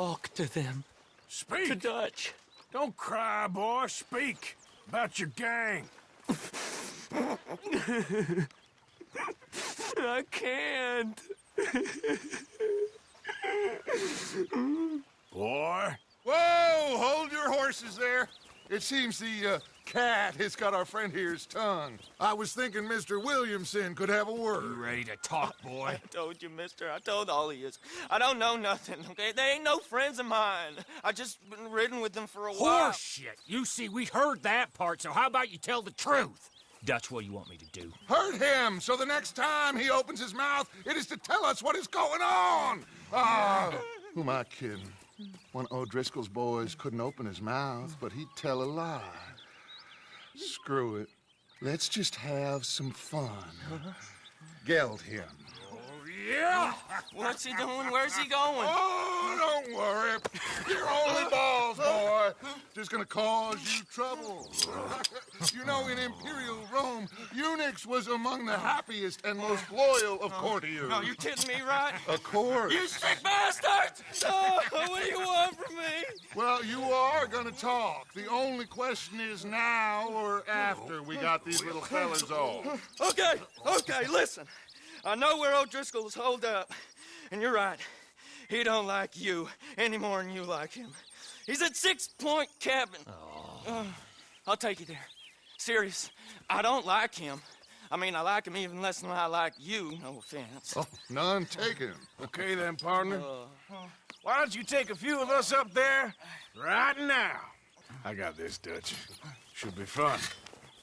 talk to them. Speak! To Dutch. Don't cry, boy. Speak about your gang. I can't. Boy. Whoa! Hold your horses there. It seems the cat has got our friend here's tongue. I was thinking Mr. Williamson could have a word. You ready to talk, boy? I told you, mister. I told all of you. I don't know nothing, okay? They ain't no friends of mine. I just been ridden with them for a while. Horseshit. You see, we heard that part, so how about you tell the truth? Dutch, what do you want me to do? Hurt him, so the next time he opens his mouth, it is to tell us what is going on. Who am I kidding? One of O'Driscoll's boys couldn't open his mouth, but he'd tell a lie. Screw it. Let's just have some fun. Geld him. Yeah! What's he doing? Where's he going? Oh, don't worry. You're only balls, boy. Just gonna cause you trouble. You know, in Imperial Rome, eunuchs was among the happiest and most loyal of courtiers. No, you kidding me, right? Of course. You sick bastards! Oh, what do you want from me? Well, you are gonna talk. The only question is now or after we got these little fellas off. Okay, listen. I know where O'Driscoll's holed up, and you're right. He don't like you any more than you like him. He's at 6 Point Cabin. I'll take you there. Serious, I don't like him. I mean, I like him even less than I like you, no offense. Oh, none taken. Okay then, partner. Why don't you take a few of us up there right now? I got this, Dutch. Should be fun.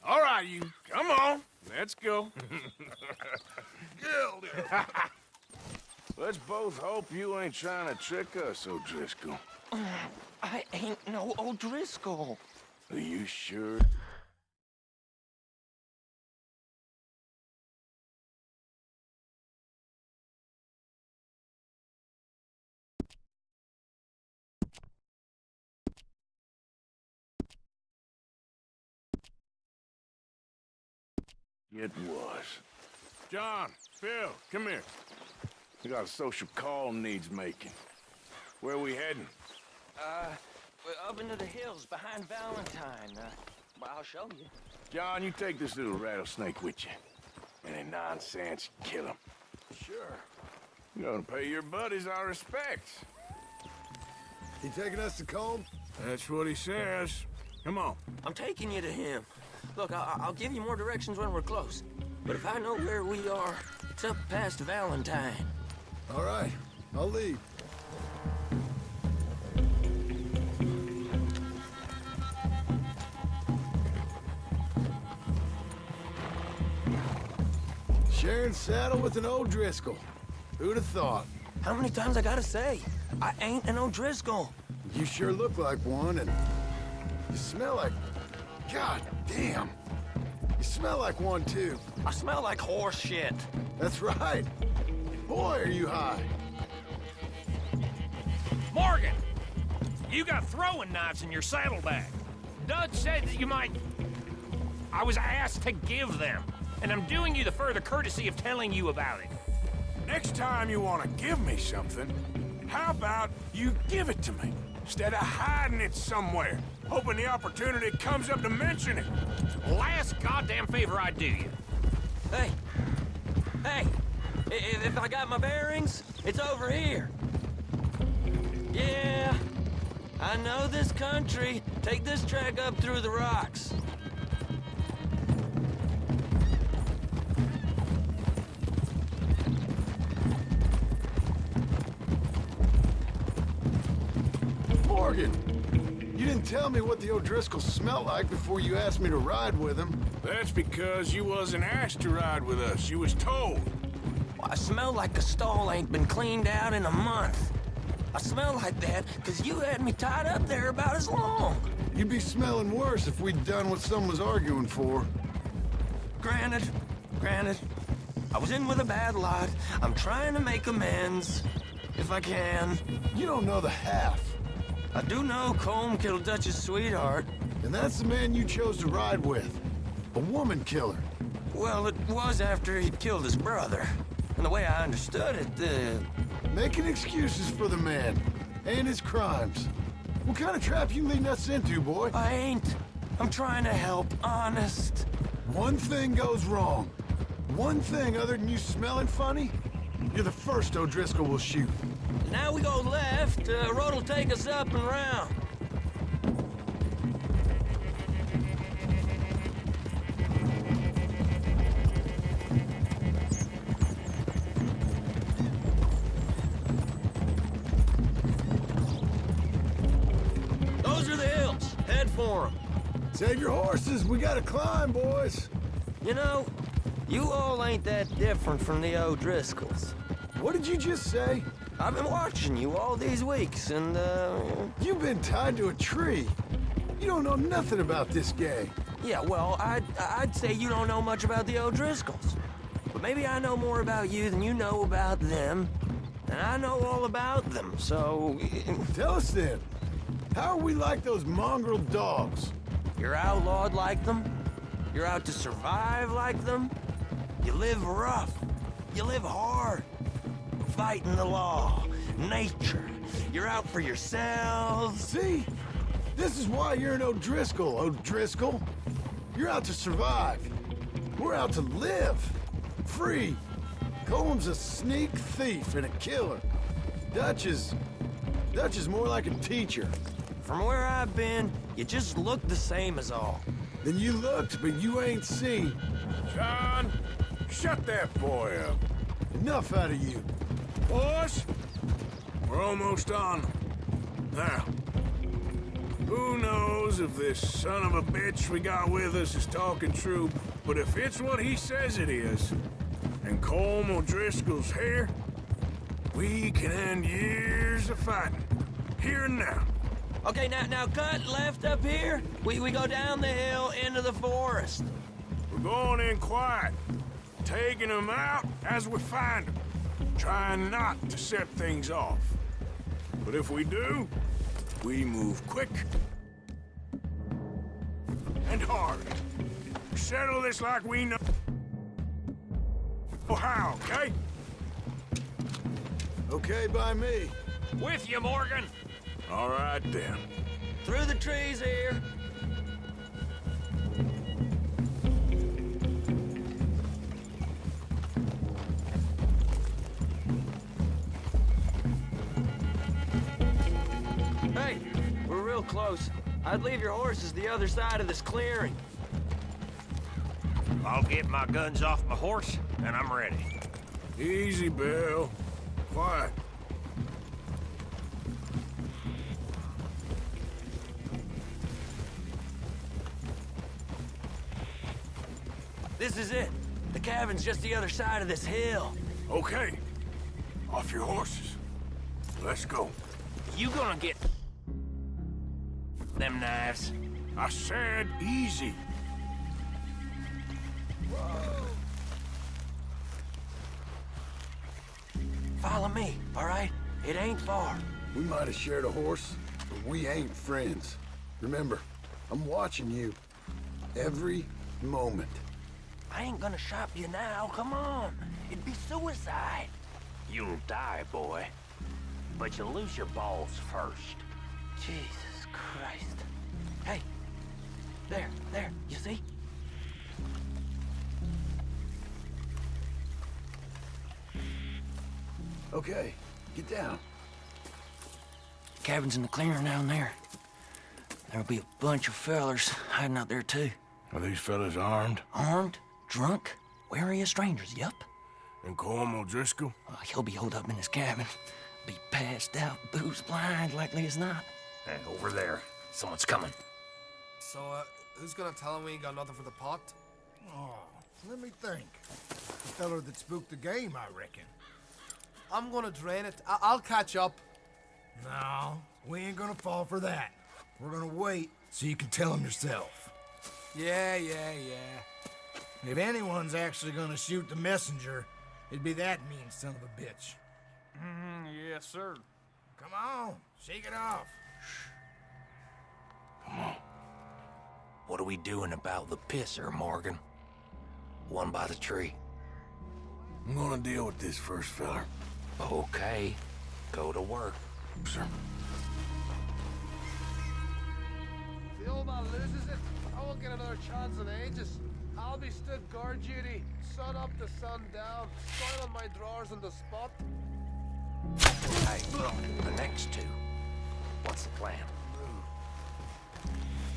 All right, you. Come on. Let's go. Gilded. Let's both hope you ain't trying to trick us, O'Driscoll. I ain't no O'Driscoll. Are you sure? It was. John, Bill, come here. We got a social call needs making. Where are we heading? We're up into the hills behind Valentine. Well, I'll show you. John, you take this little rattlesnake with you. Any nonsense, kill him. Sure. You're gonna pay your buddies our respects. He taking us to Combe? That's what he says. Come on. I'm taking you to him. Look, I'll give you more directions when we're close. But if I know where we are, it's up past Valentine. All right, I'll lead. Sharing saddle with an O'Driscoll. Who'd have thought? How many times I gotta say? I ain't an O'Driscoll. You sure look like one, and you smell like... God damn. You smell like one, too. I smell like horse shit. That's right. Boy, are you high. Morgan! You got throwing knives in your saddlebag. Dutch said that you might... I was asked to give them, and I'm doing you the further courtesy of telling you about it. Next time you want to give me something, how about you give it to me, instead of hiding it somewhere, hoping the opportunity comes up to mention it? Last goddamn favor I do you. Hey! If I got my bearings, it's over here. Yeah, I know this country. Take this track up through the rocks. Morgan, you didn't tell me what the O'Driscoll smelled like before you asked me to ride with him. That's because you wasn't asked to ride with us. You was told. I smell like a stall ain't been cleaned out in a month. I smell like that because you had me tied up there about as long. You'd be smelling worse if we'd done what someone was arguing for. Granted. I was in with a bad lot. I'm trying to make amends, if I can. You don't know the half. I do know Colm killed Dutch's sweetheart. And that's the man you chose to ride with. A woman killer. Well, it was after he'd killed his brother. And the way I understood it, Making excuses for the man. and his crimes. What kind of trap you leading us into, boy? I ain't. I'm trying to help, honest. One thing goes wrong. One thing other than you smelling funny, you're the first O'Driscoll will shoot. Now we go left. Road'll take us up and round. Those are the hills. Head for them. Save your horses, we gotta climb, boys. You know, you all ain't that different from the O'Driscolls. What did you just say? I've been watching you all these weeks, and, You've been tied to a tree. You don't know nothing about this gang. yeah, well, I'd say you don't know much about the O'Driscolls. But maybe I know more about you than you know about them. And I know all about them, so... Tell us then, how are we like those mongrel dogs? You're outlawed like them. You're out to survive like them. You live rough. You live hard. Fighting the law, nature. You're out for yourselves. See? This is why you're an O'Driscoll, O'Driscoll. You're out to survive. We're out to live. Free. Coleman's a sneak thief and a killer. Dutch is more like a teacher. From where I've been, you just look the same as all. Then you looked, but you ain't seen. John, shut that boy up. Enough out of you. Boys, we're almost on. Now, who knows if this son of a bitch we got with us is talking true, but if it's what he says it is, and Colm O'Driscoll's here, we can end years of fighting, here and now. Okay, now cut left up here. We go down the hill into the forest. We're going in quiet, taking them out as we find them, trying not to set things off. But if we do, we move quick and hard. Settle this like we know how, okay? Okay by me. With you, Morgan. All right, then. Through the trees here. Hey, we're real close. I'd leave your horses the other side of this clearing. I'll get my guns off my horse, and I'm ready. Easy, Bill. Quiet. This is it. The cabin's just the other side of this hill. Okay. Off your horses. Let's go. You gonna get them knives? I said easy. Follow me, all right? It ain't far. We might have shared a horse, but we ain't friends. Remember, I'm watching you. Every moment. I ain't gonna shop you now, come on. It'd be suicide. You'll die, boy. But you'll lose your balls first. Jesus Christ. Hey, there, you see? Okay, get down. Cabin's in the clearing down there. There'll be a bunch of fellers hiding out there too. Are these fellas armed? Armed, drunk, wary of strangers, yup. And Colm O'Driscoll? He'll be holed up in his cabin. Be passed out, booze blind, likely as not. Hey, over there. Someone's coming. So, who's gonna tell him we ain't got nothing for the pot? Oh, let me think. The feller that spooked the game, I reckon. I'm gonna drain it. I'll catch up. No, we ain't gonna fall for that. We're gonna wait so you can tell him yourself. Yeah. If anyone's actually gonna shoot the messenger, it'd be that mean son of a bitch. Yes, sir. Come on, shake it off. What are we doing about the pisser, Morgan? One by the tree. I'm gonna deal with this first feller. Okay, go to work. Sir. If the old man loses it, I won't get another chance in ages. I'll be stood guard duty, sun up to sun down, soiling my drawers on the spot. Hey, the next two. What's the plan?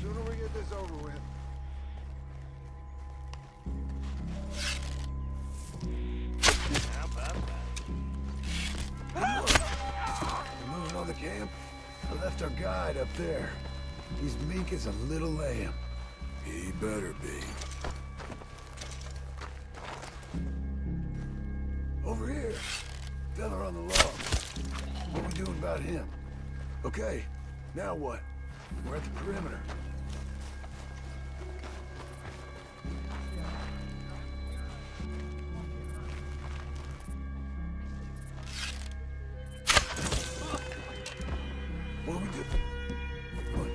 Sooner we get this over with. We're moving on the camp. I left our guide up there. He's meek as a little lamb. He better be. Over here. Fella on the log. What we doing about him? Okay, now what? We're at the perimeter. What do we do? What?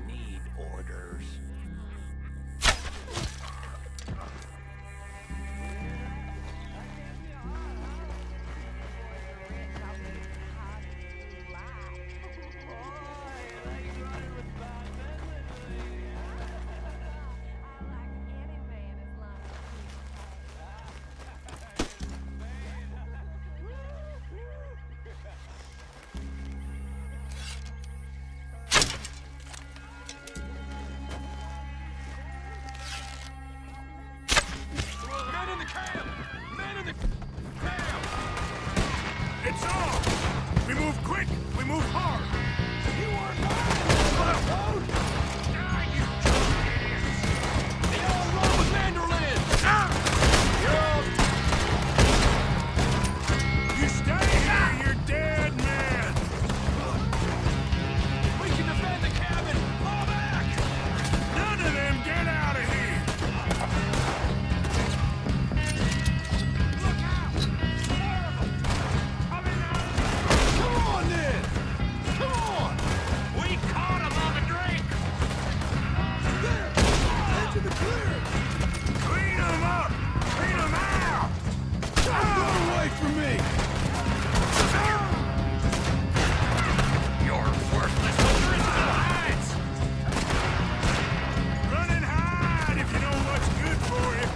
Need orders. Men in the camp! Men in the camp! It's on! We move quick! We move hard! You are mine! Die, you jackass! They all run with mandolin! You stay here, you're dead, man! We can defend the cabin! Fall back! None of them get out of here! Look out! More of them! Coming out of the... Come on, then! Come on! We caught him on the drink! There! Into the clear! Clean them up! Clean them out! Don't run away from me! You're worthless Driscoll hides! Run and hide if you know what's good for you!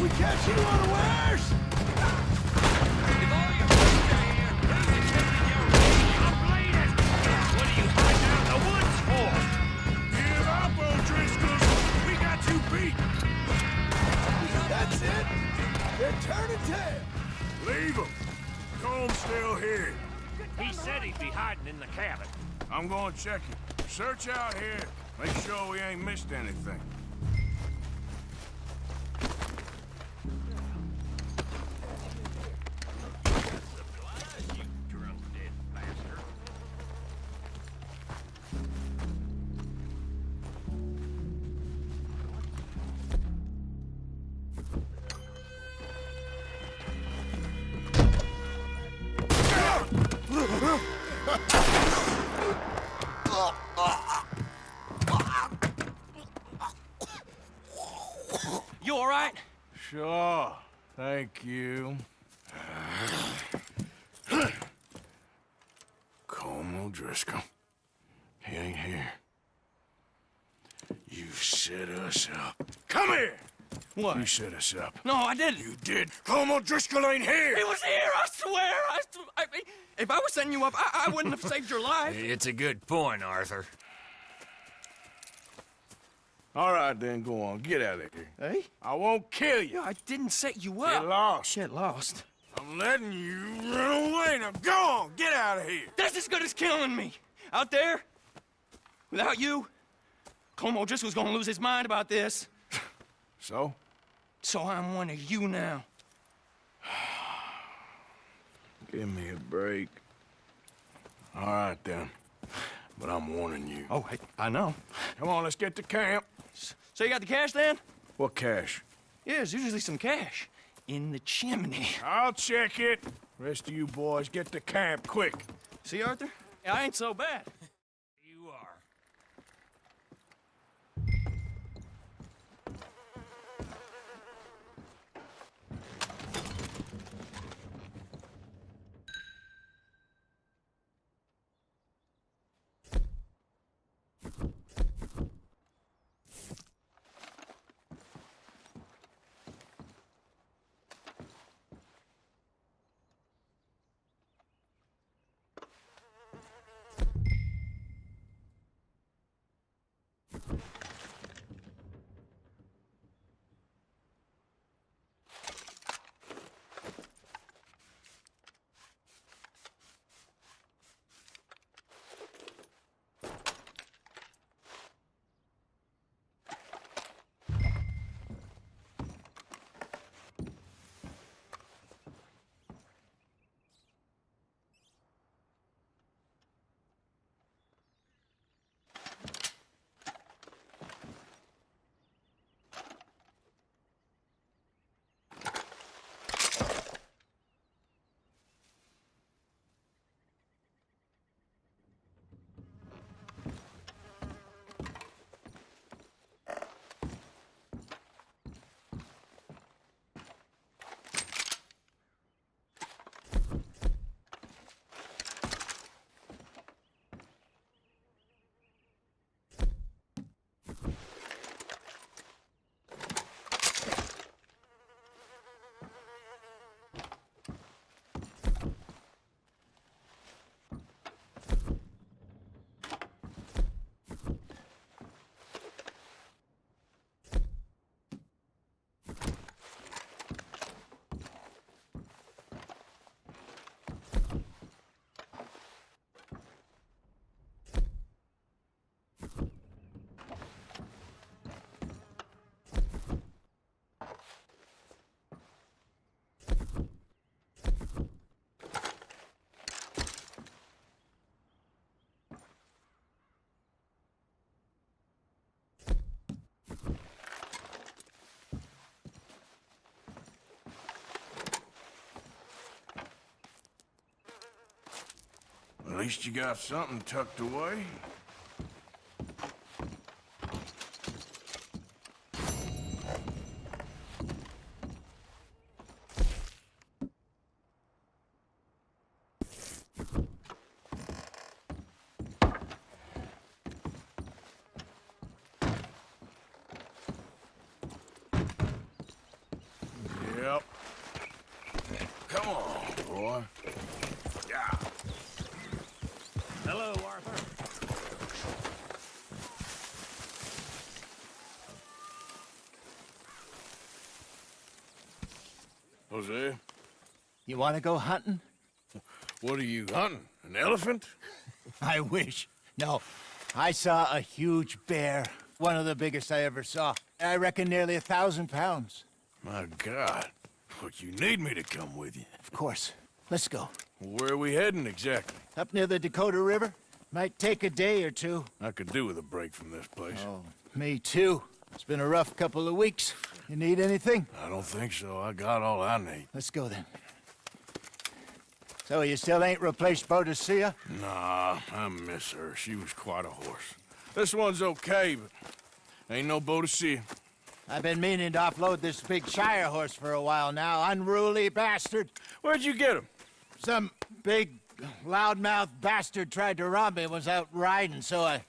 We catch you unawares! If all your friends are here, who's attending your wedding? I'm bleeding! What are you hiding out in the woods for? Give up, O'Driscolls! We got you beat! That's it! They're turning tail! Leave them! Comb's still here. He said he'd be hiding in the cabin. I'm gonna check it. Search out here. Make sure we ain't missed anything. Supplies, you drunk dead bastard. You all right? Sure. Thank you. Colm O'Driscoll. He ain't here. You set us up. Come here! What? You set us up. No, I didn't. You did. Colm O'Driscoll ain't here! He was here, I swear! I mean, if I was setting you up, I wouldn't have saved your life. It's a good point, Arthur. All right, then, go on. Get out of here. Hey? I won't kill you. Yeah, I didn't set you Get up. lost. Get lost. I'm letting you run away. Now go on. Get out of here. That's as good as killing me. Out there, without you, Colm O'Driscoll's gonna lose his mind about this. So? So I'm one of you now. Give me a break. All right, then. But I'm warning you. Oh, hey, I know. Come on, let's get to camp. So you got the cash then? What cash? Yeah, there's usually some cash in the chimney. I'll check it. Rest of you boys, get to camp, quick. See, Arthur? I ain't so bad. You are. At least you got something tucked away. Yep. Come on, boy. Yeah. Hello, Arthur. Hosea, You want to go hunting? what are you hunting? An elephant? I wish. No. I saw a huge bear. One of the biggest I ever saw. I reckon nearly 1,000 pounds. My God. But you need me to come with you. Of course. Let's go. Where are we heading exactly? Up near the Dakota River. Might take a day or two. I could do with a break from this place. Oh, me too. It's been a rough couple of weeks. You need anything? I don't think so. I got all I need. Let's go then. So you still ain't replaced Boadicea? Nah, I miss her. She was quite a horse. This one's okay, but ain't no Boadicea. I've been meaning to offload this big Shire horse for a while now. Unruly bastard. Where'd you get him? Some big, loudmouth bastard tried to rob me and was out riding, so I...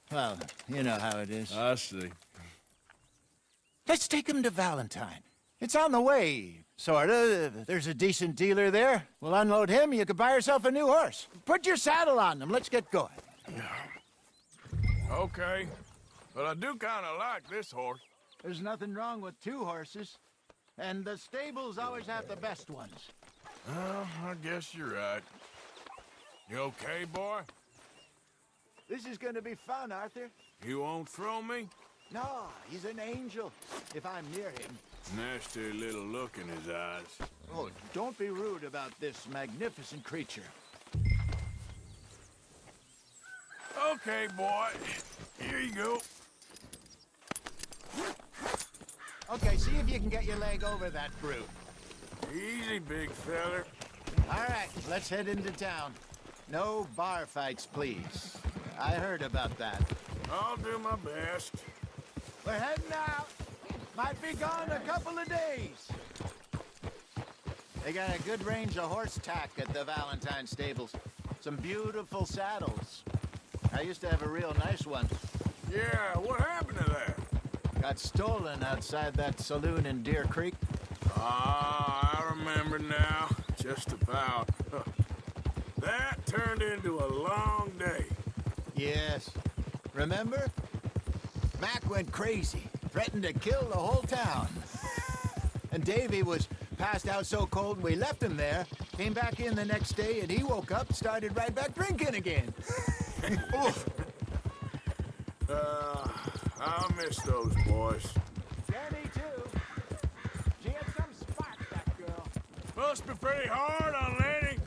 Well, you know how it is. I see. Let's take him to Valentine. It's on the way, sorta. There's a decent dealer there. We'll unload him, you could buy yourself a new horse. Put your saddle on him, let's get going. Okay. But I do kind of like this horse. There's nothing wrong with two horses. And the stables always have the best ones. Well, I guess you're right. You okay, boy? This is gonna be fun, Arthur. You won't throw me? No, he's an angel, if I'm near him. Nasty little look in his eyes. Oh, don't be rude about this magnificent creature. Okay, boy. Here you go. Okay, see if you can get your leg over that brute. Easy, big feller. All right, let's head into town. No bar fights, please. I heard about that. I'll do my best. We're heading out. Might be gone a couple of days. They got a good range of horse tack at the Valentine stables. Some beautiful saddles. I used to have a real nice one. Yeah, what happened to that? Got stolen outside that saloon in Deer Creek. Ah, I remember now. Just about. That turned into a long day. Yes. Remember? Mac went crazy, threatened to kill the whole town. And Davy was passed out so cold we left him there, came back in the next day, and he woke up, started right back drinking again. I'll miss those boys. Jenny, too. She had some spark, that girl. Must be pretty hard on Lenny.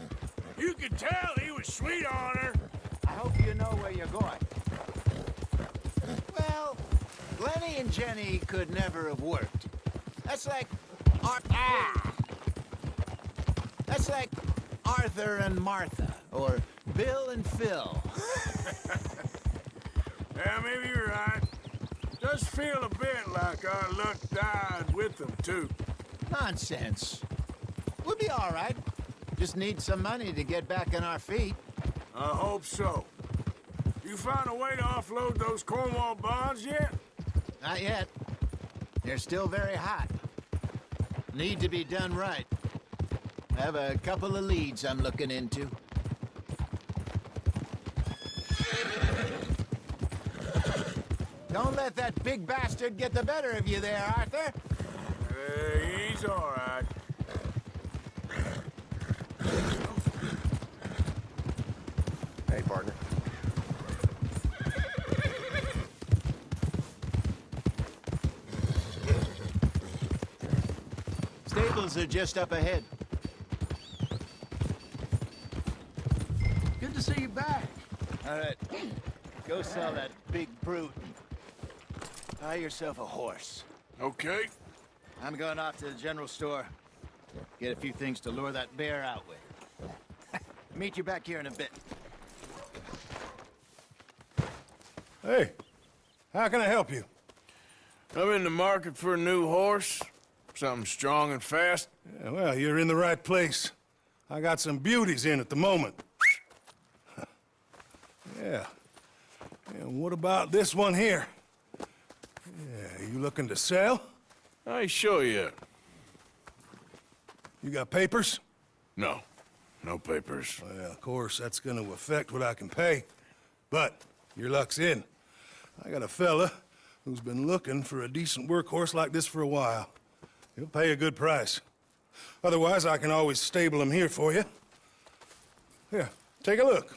You could tell he was sweet on her. I hope you know where you're going. Well, Lenny and Jenny could never have worked. That's like... That's like Arthur and Martha, or Bill and Phil. Yeah, maybe you're right. Does feel a bit like our luck died with them, too. Nonsense. We'll be all right. Just need some money to get back on our feet. I hope so. You found a way to offload those Cornwall bonds yet? Not yet. They're still very hot. Need to be done right. I have a couple of leads I'm looking into. Don't let that big bastard get the better of you there, Arthur. He's all right. Hey, partner. Stables are just up ahead. Good to see you back. All right. Go sell that big brute. Buy yourself a horse. Okay. I'm going off to the general store. Get a few things to lure that bear out with. Meet you back here in a bit. Hey, how can I help you? I'm in the market for a new horse. Something strong and fast. Yeah, well, you're in the right place. I got some beauties in at the moment. Yeah. And what about this one here? Yeah, you looking to sell? I ain't sure yet. You got papers? No. No papers. Well, of course, that's gonna affect what I can pay. But your luck's in. I got a fella who's been looking for a decent workhorse like this for a while. He'll pay a good price. Otherwise, I can always stable him here for you. Here, take a look.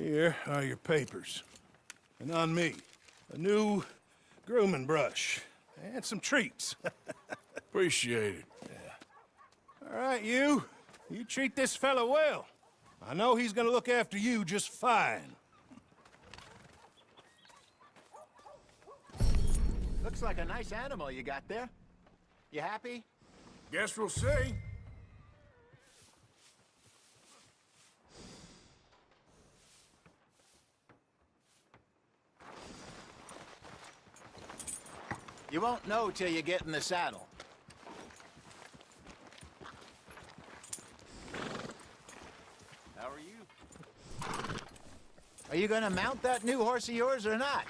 Here are your papers. And on me, a new grooming brush and some treats. Appreciate it. Yeah. All right, you treat this fella well. I know he's gonna look after you just fine. Looks like a nice animal you got there. You happy? Guess we'll see. You won't know till you get in the saddle. How are you? Are you gonna mount that new horse of yours or not?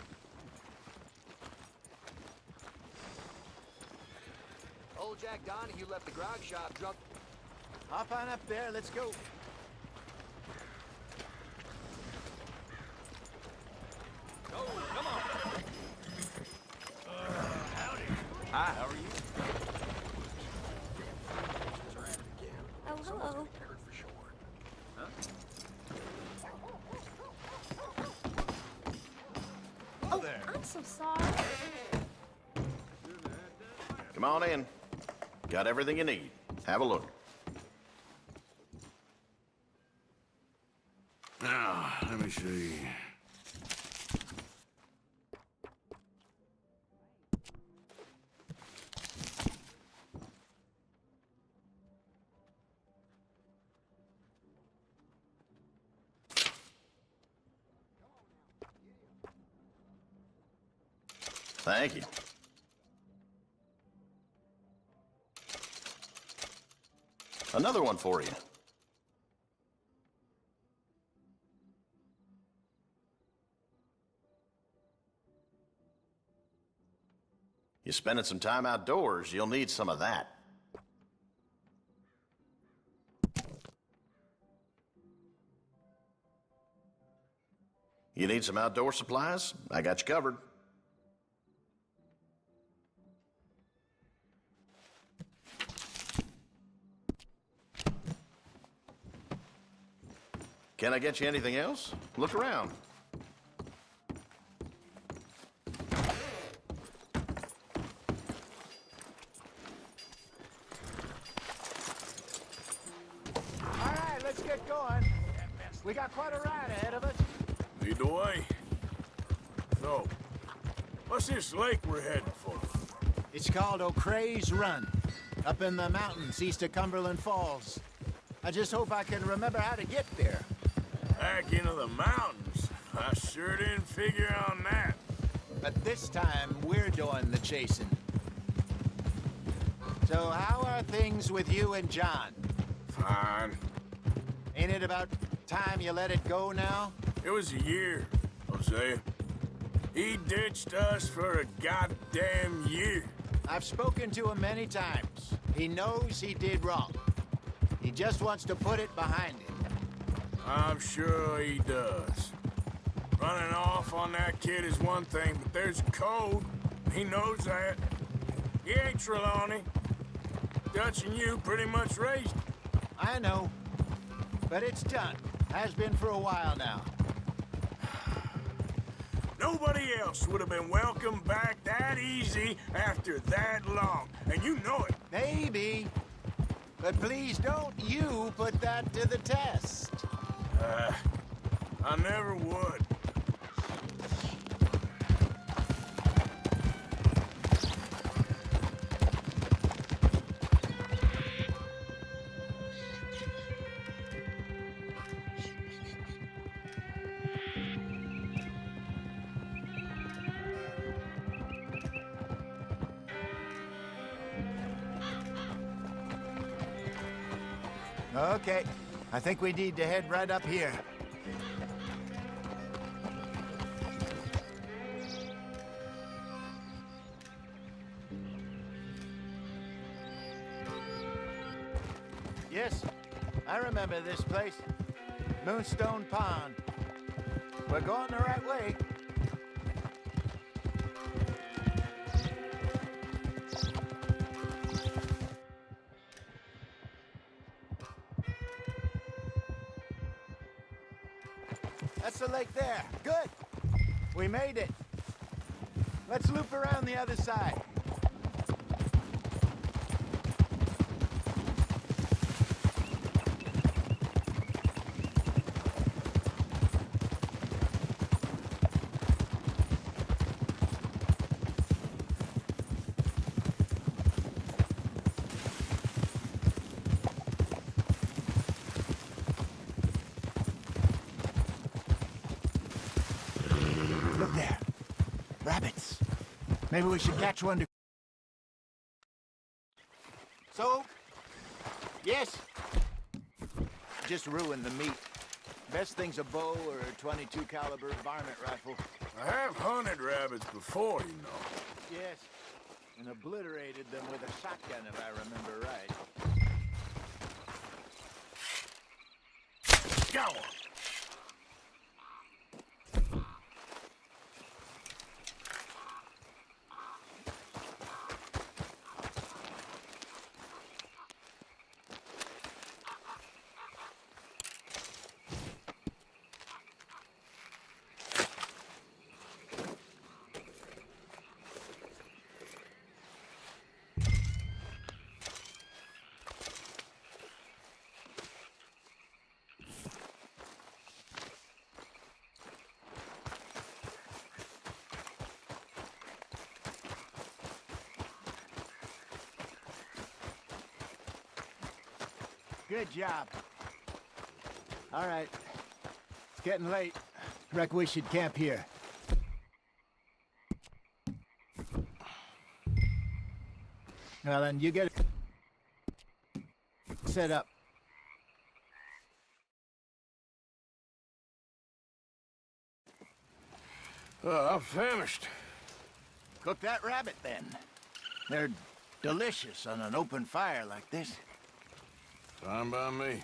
Old Jack Donahue left the grog shop drunk. Hop on up there, let's go. Oh, come on. Howdy. Hi, how are you? Oh, hello. Oh, there. I'm so sorry. Come on in. Got everything you need. Have a look. Now, let me see. Thank you. Another one for you. You spending some time outdoors, you'll need some of that. You need some outdoor supplies? I got you covered. Can I get you anything else? Look around. All right, let's get going. We got quite a ride ahead of us. Lead the way. So, what's this lake we're heading for? It's called O'Creagh's Run, up in the mountains east of Cumberland Falls. I just hope I can remember how to get there. Back into the mountains? I sure didn't figure on that. But this time, we're doing the chasing. So how are things with you and John? Fine. Ain't it about time you let it go now? It was a year, Hosea. He ditched us for a goddamn year. I've spoken to him many times. He knows he did wrong. He just wants to put it behind him. I'm sure he does. Running off on that kid is one thing, but there's a code. He knows that. He ain't Trelawney. Dutch and you pretty much raised him. I know. But it's done. Has been for a while now. Nobody else would have been welcomed back that easy after that long, and you know it. Maybe. But please don't you put that to the test. I never would. Okay. I think we need to head right up here. Yes, I remember this place. Moonstone Pond. We're going the right way. That's the lake there. Good. We made it. Let's loop around the other side. Look there. Rabbits. Maybe we should catch one to... So? Yes? Just ruined the meat. Best thing's a bow or a 22 caliber varmint rifle. I have hunted rabbits before, you know. Yes. And obliterated them with a shotgun, if I remember right. Go! Good job. All right. It's getting late. Reckon we should camp here. Well, then you get it set up. I'm famished. Cook that rabbit, then. They're delicious on an open fire like this. Fine by me.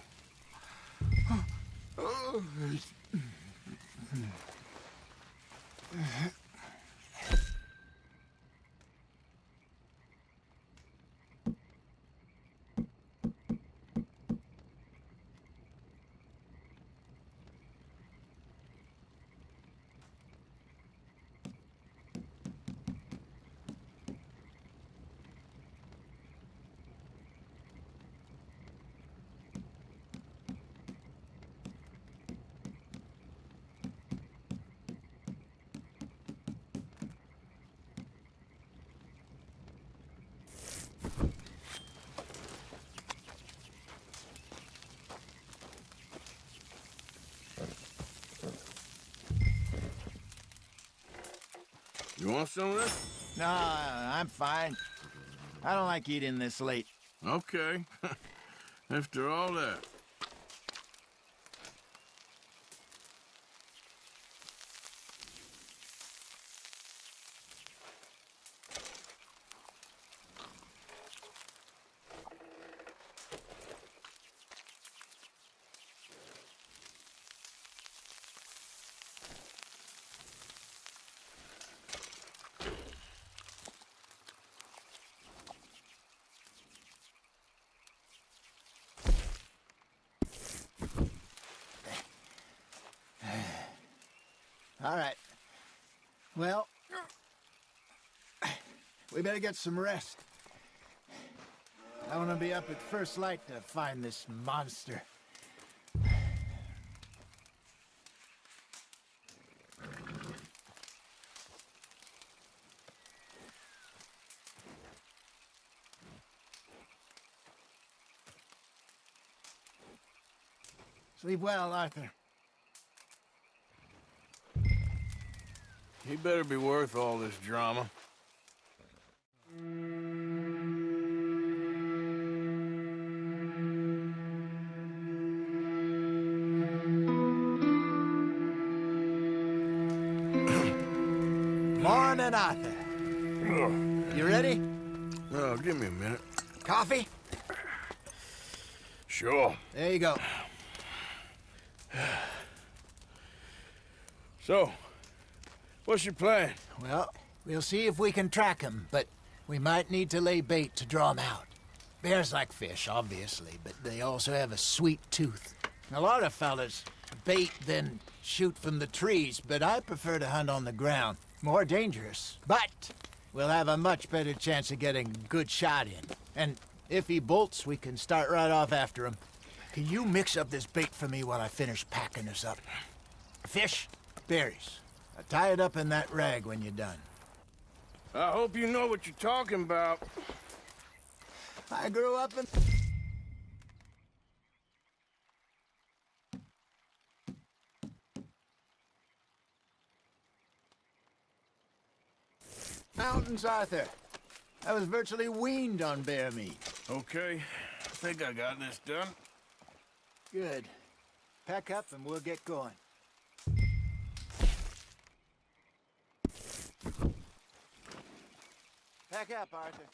You want some of this? No, I'm fine. I don't like eating this late. Okay. After all that. All right. Well, we better get some rest. I want to be up at first light to find this monster. Sleep well, Arthur. He better be worth all this drama. Morning, Arthur. You ready? Oh, give me a minute. Coffee? Sure. There you go. So, what's your plan? Well, we'll see if we can track him, but we might need to lay bait to draw him out. Bears like fish, obviously, but they also have a sweet tooth. A lot of fellas bait, then shoot from the trees, but I prefer to hunt on the ground. More dangerous, but we'll have a much better chance of getting a good shot in. And if he bolts, we can start right off after him. Can you mix up this bait for me while I finish packing this up? Fish, berries. Tie it up in that rag when you're done. I hope you know what you're talking about. I grew up in... Mountains, Arthur. I was virtually weaned on bear meat. Okay, I think I got this done. Good. Pack up and we'll get going. Pack up, Arthur.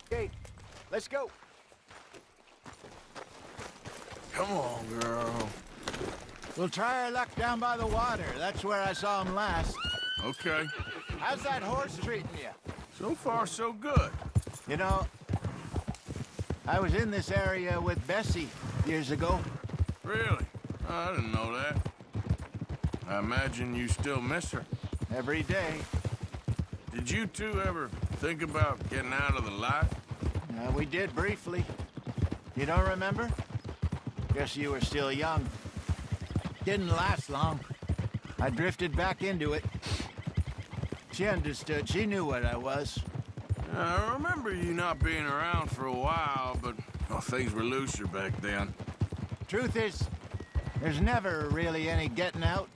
Okay, let's go. Come on, girl. We'll try our luck down by the water. That's where I saw him last. Okay. How's that horse treating you? So far, so good. You know, I was in this area with Bessie years ago. Really? I didn't know that. I imagine you still miss her. Every day. Did you two ever think about getting out of the life? We did briefly. You don't remember? Guess you were still young. Didn't last long. I drifted back into it. She understood. She knew what I was. I remember you not being around for a while, but things were looser back then. Truth is, there's never really any getting out.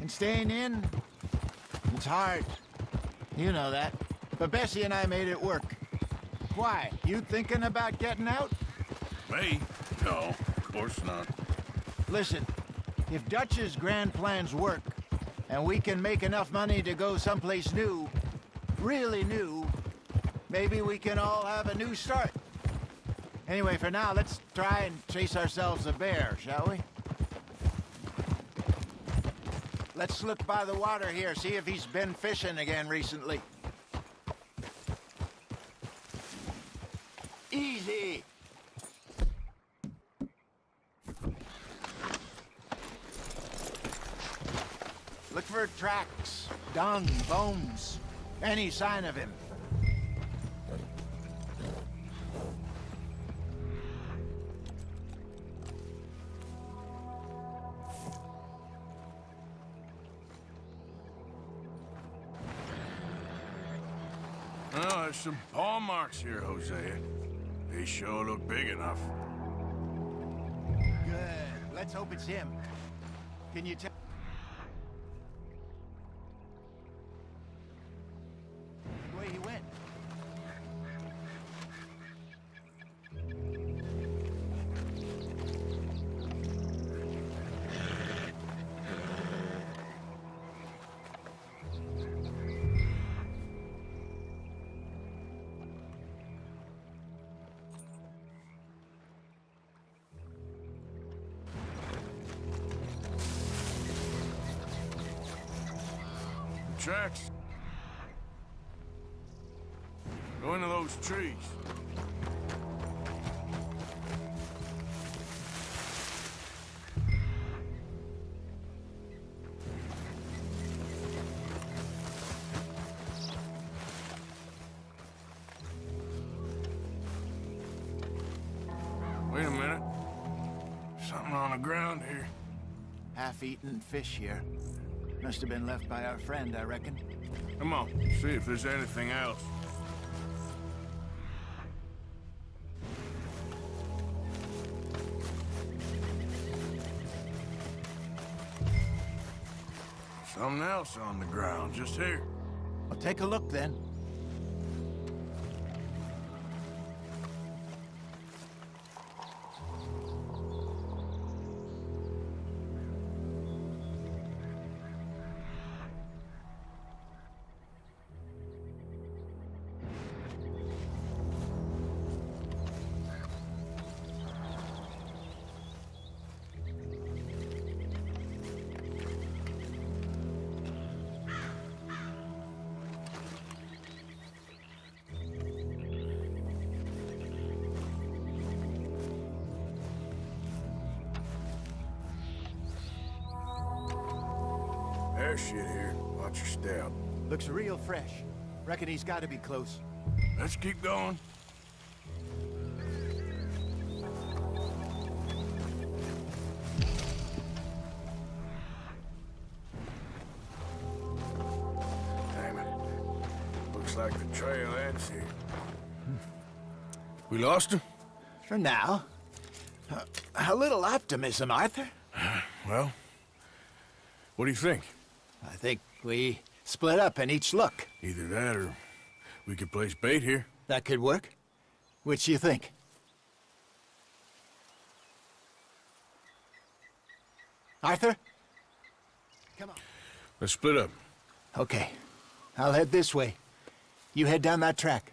And staying in, it's hard. You know that. But Bessie and I made it work. Why? You thinking about getting out? Me? No, of course not. Listen, if Dutch's grand plans work, and we can make enough money to go someplace new, really new, maybe we can all have a new start. Anyway, for now, let's try and chase ourselves a bear, shall we? Let's look by the water here, see if he's been fishing again recently. Easy! Look for tracks, dung, bones, any sign of him. Oh, there's some paw marks here, Hosea. They sure look big enough. Good. Let's hope it's him. Can you tell? Where he went? Tracks. Go into those trees. Wait a minute. Something on the ground here. Half-eaten fish here. Must have been left by our friend, I reckon. Come on, see if there's anything else. Something else on the ground, just here. Well, take a look then. rare shit here. Watch your step. Looks real fresh. Reckon he's got to be close. Let's keep going. Damn it. Looks like the trail ends here. We lost him? For now. A little optimism, Arthur. Well, what do you think? I think we split up and each look. Either that or we could place bait here. That could work. Which you think? Arthur? Come on. Let's split up. Okay. I'll head this way. You head down that track.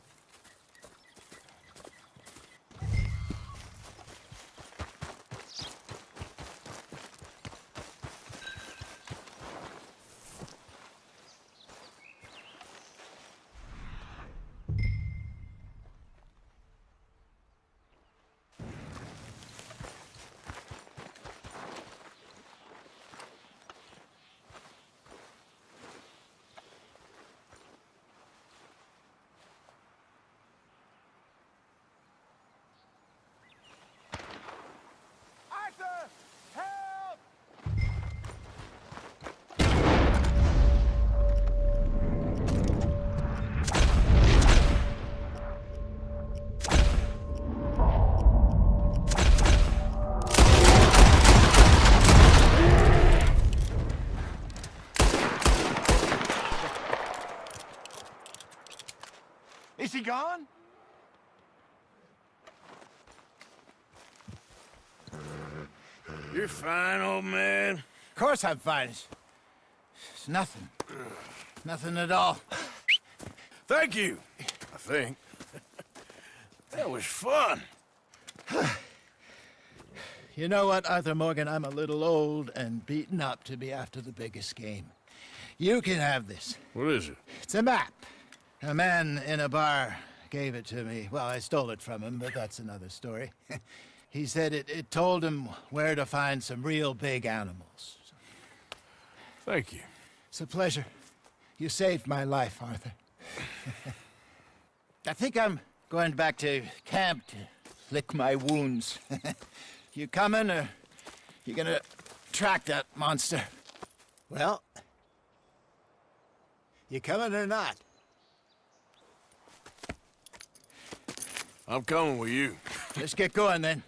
Is he gone? You're fine, old man. Of course I'm fine. It's nothing. Nothing at all. Thank you, I think. That was fun. You know what, Arthur Morgan? I'm a little old and beaten up to be after the biggest game. You can have this. What is it? It's a map. A man in a bar gave it to me. Well, I stole it from him, but that's another story. He said it told him where to find some real big animals. Thank you. It's a pleasure. You saved my life, Arthur. I think I'm going back to camp to lick my wounds. You coming, or you gonna track that monster? Well, you coming or not? I'm coming with you. Let's get going, then.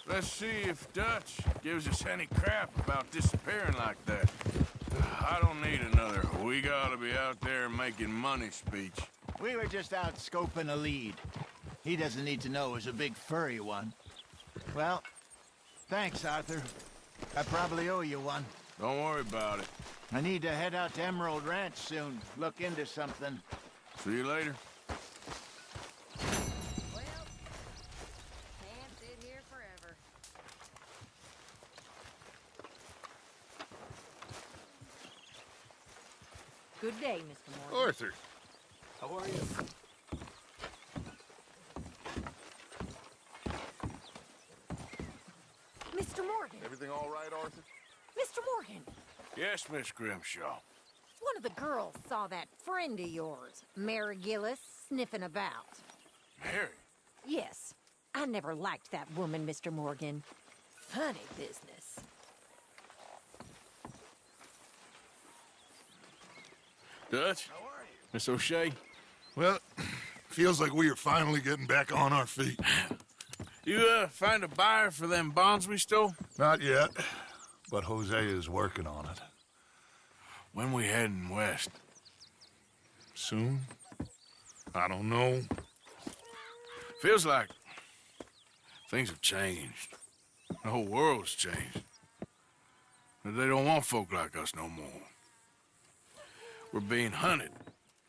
Let's see if Dutch gives us any crap about disappearing like that. I don't need another "we gotta be out there making money" speech. We were just out scoping a lead. He doesn't need to know it was a big furry one. Well, thanks, Arthur. I probably owe you one. Don't worry about it. I need to head out to Emerald Ranch soon. Look into something. See you later. Well, can't sit here forever. Good day, Mr. Morgan. Arthur, how are you? Mr. Morgan! Everything all right, Arthur? Mr. Morgan! Yes, Miss Grimshaw. One of the girls saw that friend of yours, Mary Gillis, sniffing about. Mary? Yes. I never liked that woman, Mr. Morgan. Funny business. Dutch? How are you? Miss O'Shea? Well, feels like we are finally getting back on our feet. You, find a buyer for them bonds we stole? Not yet, but Hosea is working on it. When we heading west? Soon? I don't know. Feels like things have changed. The whole world's changed. But they don't want folk like us no more. We're being hunted,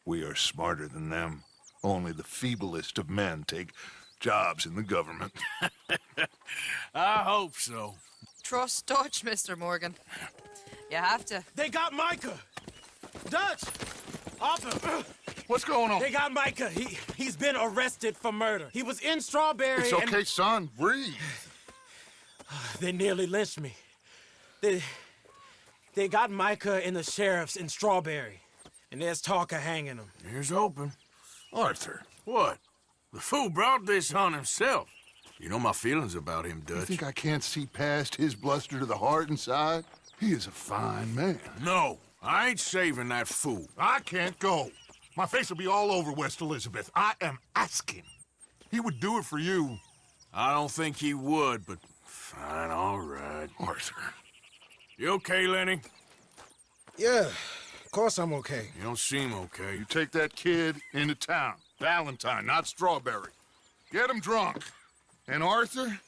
We are smarter than them. Only the feeblest of men take jobs in the government. I hope so. Trust Dutch, Mr. Morgan. You have to. They got Micah! Dutch! Arthur! What's going on? They got Micah. He's been arrested for murder. He was in Strawberry. It's okay, son. Breathe. They nearly lynched me. They got Micah and the sheriffs in Strawberry. And there's talk of hanging him. Here's open. Arthur. What? The fool brought this on himself. You know my feelings about him, Dutch. You think I can't see past his bluster to the heart inside? He is a fine man. No, I ain't saving that fool. I can't go. My face will be all over West Elizabeth. I am asking. He would do it for you. I don't think he would, but fine, all right. Arthur. You okay, Lenny? Yeah, of course I'm okay. You don't seem okay. You take that kid into town. Valentine, not Strawberry. Get him drunk. And Arthur,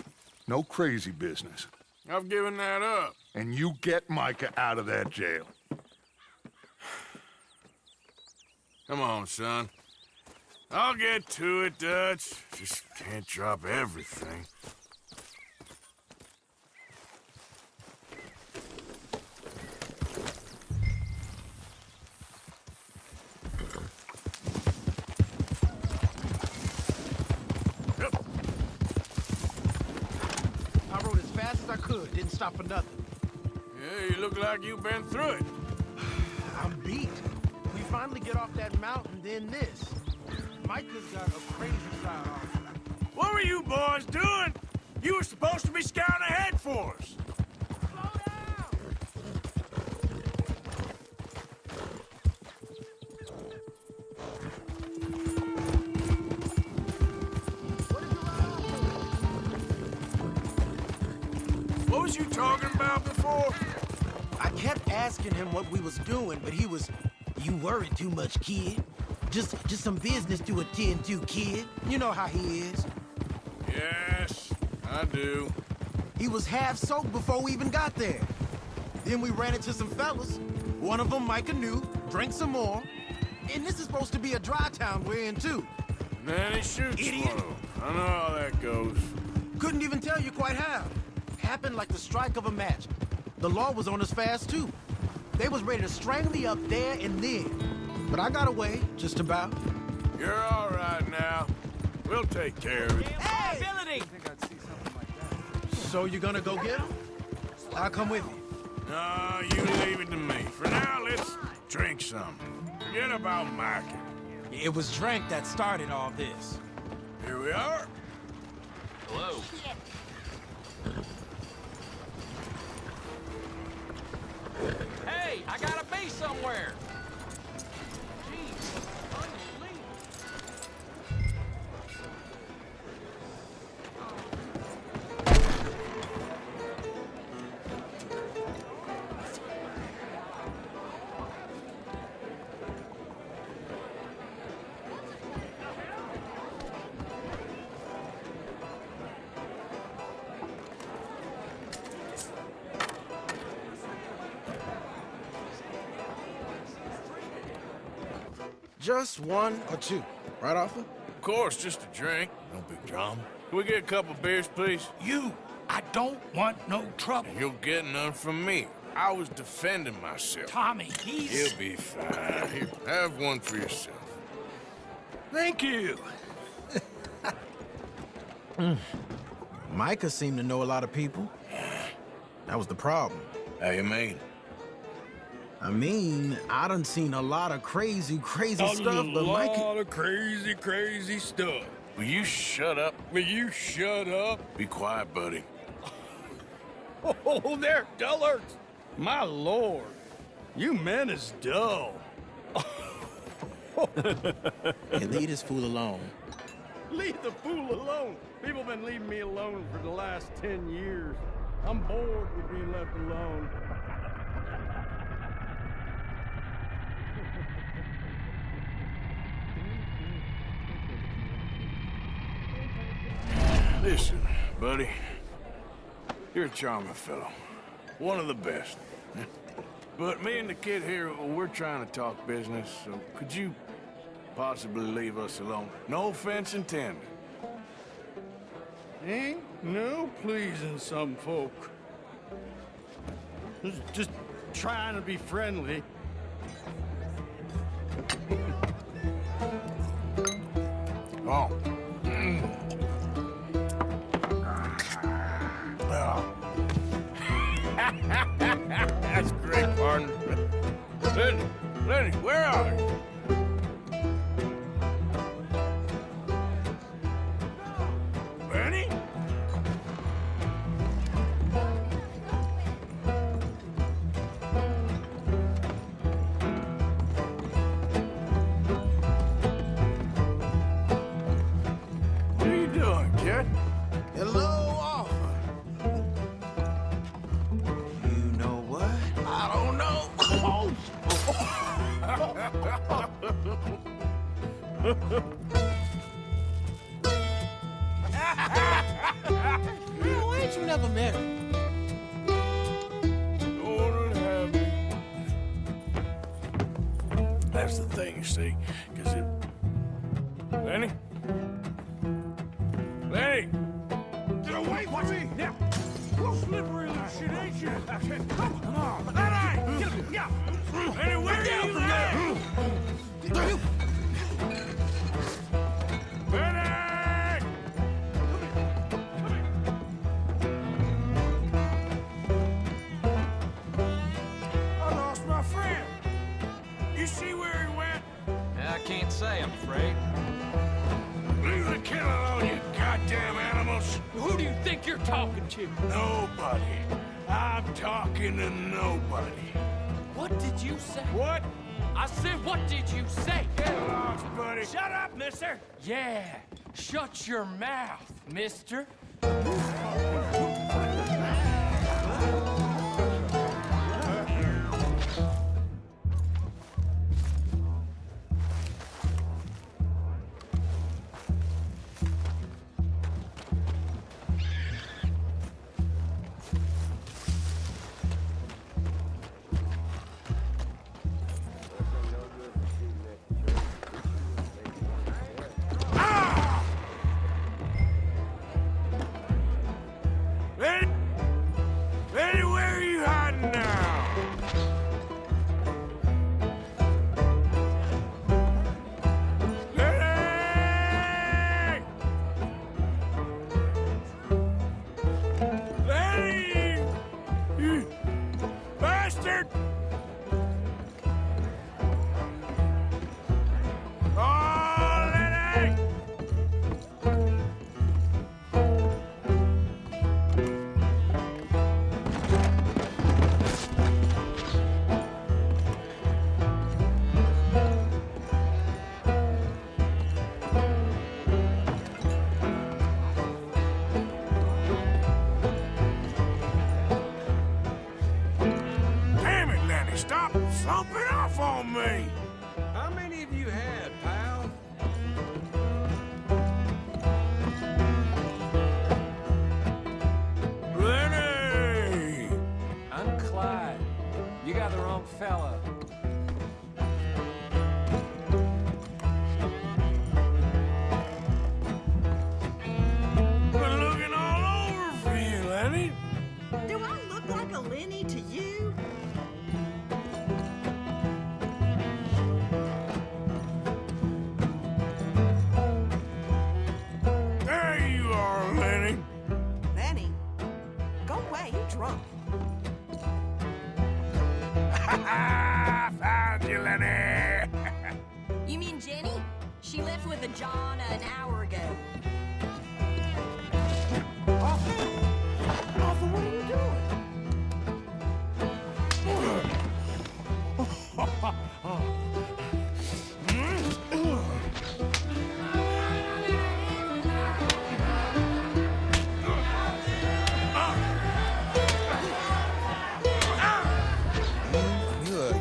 no crazy business. I've given that up. And you get Micah out of that jail. Come on, son. I'll get to it, Dutch. Just can't drop everything. I rode as fast as I could. Didn't stop for nothing. Yeah, you look like you've been through it. I'm beat. We finally get off that mountain, then this. Micah's got a crazy side off. What were you boys doing? You were supposed to be scouting ahead for us. Slow down! What was you talking about before? I kept asking him what we was doing, but he was, "You worry too much, kid. Just some business to attend to, kid. You know how he is." Yes, I do. He was half soaked before we even got there. Then we ran into some fellas. One of them Micah knew, drank some more. And this is supposed to be a dry town we're in, too. Then he shoots Idiot. one of them. I know how that goes. Couldn't even tell you quite how. Happened like the strike of a match. The law was on us fast, too. They was ready to strangle me up there and then. But I got away, just about. You're all right now. We'll take care of it. Hey! So you gonna go get him? I'll come with you. No, you leave it to me. For now, let's drink some. Forget about Micah. It was drink that started all this. Here we are. Hello. Hey, I gotta be somewhere. Jeez, unbelievable. Just one or two, right, Arthur? Of course, just a drink. No big drama. Can we get a couple beers, please? I don't want no trouble. You'll get none from me. I was defending myself. Tommy, he's... He'll be fine. Here, have one for yourself. Thank you. Micah seemed to know a lot of people. That was the problem. How you mean? I mean, I done seen a lot of crazy stuff, but Micah... A lot of crazy stuff. Will you shut up? Will you shut up? Be quiet, buddy. Oh, they're dullards. My lord. You men is dull. Hey, leave this fool alone. Leave the fool alone. People been leaving me alone for the last 10 years. I'm bored with being left alone. Listen, buddy. You're a charming fellow. One of the best. But me and the kid here, we're trying to talk business, so could you possibly leave us alone. No offense intended. Ain't no pleasing some folk. Just trying to be friendly. Oh. That's great, partner. Lenny, where are you? Lenny? What are you doing, kid? Hello, Arthur. You know what? I don't know. Why ain't you never married? Lord have me. That's the thing, you see, because it... Lenny? Lenny! Get away from me! Now! Real slippery little shit, ain't you? Come on! Lenny! Get him! Yeah! Lenny, where are you at? Lenny! I lost my friend. You see where he went? I can't say, I'm afraid. Leave the kid alone, you goddamn animals. Who do you think you're talking to? Nobody. I'm talking to nobody. What did you say? What? I said, what did you say? Get lost, buddy. Shut up, mister. Yeah, shut your mouth, mister. Lenny! Lenny, where are you hiding now? Lenny! Lenny! You bastard! Oh, Lenny! Damn it, Lenny, stop slumping off on me! How many have you had, pal? Lenny! I'm Clyde. You got the wrong fella. Been looking all over for you, Lenny. Do I look like a Lenny to you? There you are, Lenny. Lenny, go away, you're drunk. Found you, Lenny. You mean Jenny? She left with a John an hour ago. Arthur, what are you doing?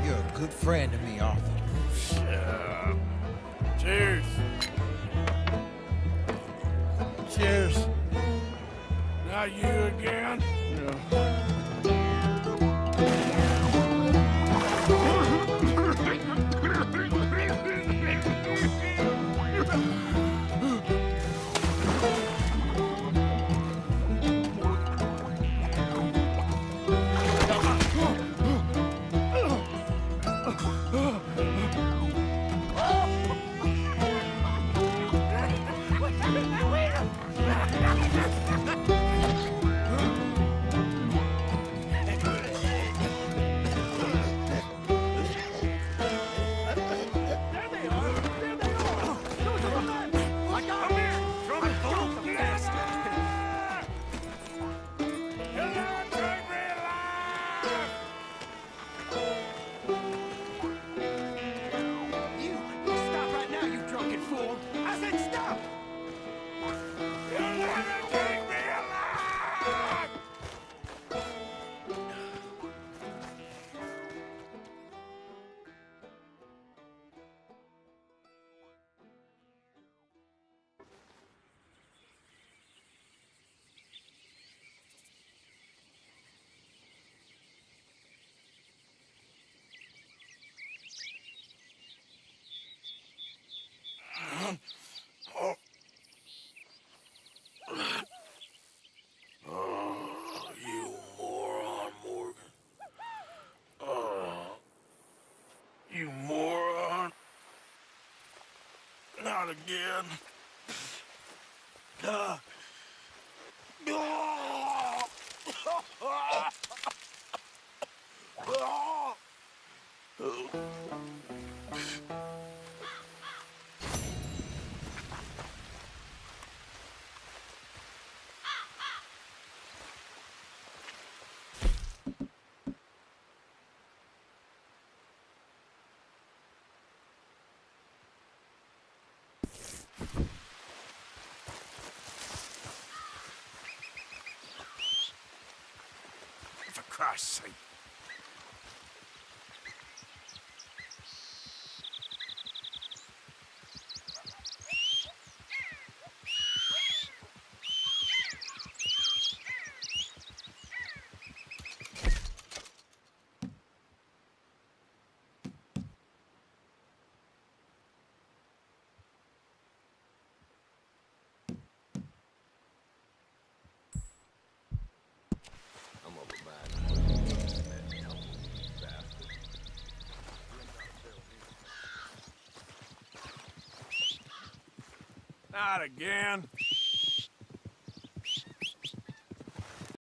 You're a good friend to me, Arthur. Cheers. Cheers. Not you again? No. Not again. For Christ's sake. Not again.